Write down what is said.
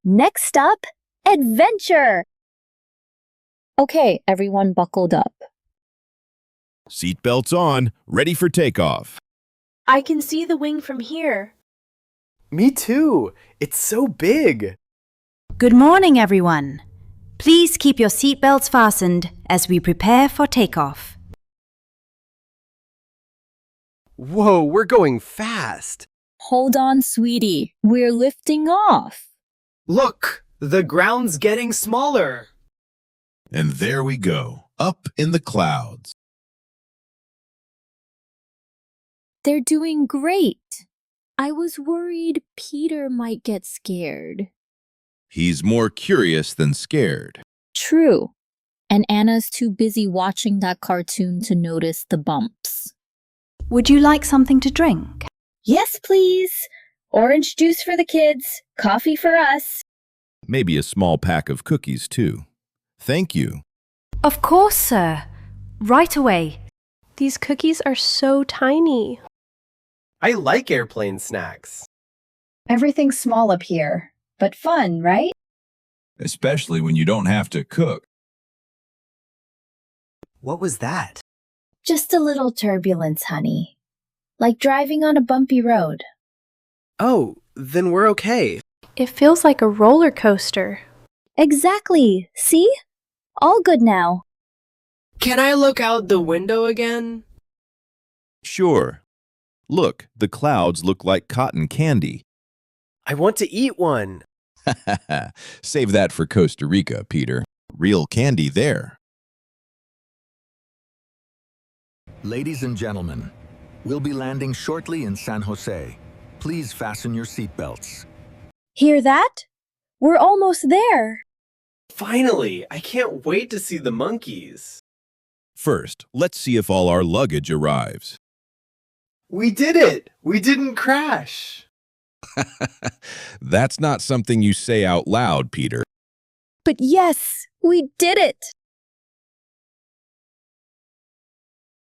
Next up, adventure! Okay, everyone buckled up. Seatbelts on, ready for takeoff. I can see the wing from here. Me too. It's so big. Good morning, everyone. Please keep your seatbelts fastened as we prepare for takeoff. Whoa, we're going fast. Hold on, sweetie. We're lifting off. Look, the ground's getting smaller. And there we go, up in the clouds. They're doing great. I was worried Peter might get scared. He's more curious than scared. True. And Anna's too busy watching that cartoon to notice the bumps. Would you like something to drink? Yes, please. Orange juice for the kids, coffee for us. Maybe a small pack of cookies, too. Thank you. Of course, sir. Right away. These cookies are so tiny. I like airplane snacks. Everything's small up here, but fun, right? Especially when you don't have to cook. What was that? Just a little turbulence, honey. Like driving on a bumpy road. Oh, then we're okay. It feels like a roller coaster. Exactly. See? All good now. Can I look out the window again? Sure. Look, the clouds look like cotton candy. I want to eat one. Save that for Costa Rica, Peter. Real candy there. Ladies and gentlemen, we'll be landing shortly in San Jose. Please fasten your seatbelts. Hear that? We're almost there. Finally, I can't wait to see the monkeys. First, let's see if all our luggage arrives. We did it! We didn't crash! That's not something you say out loud, Peter. But yes, we did it.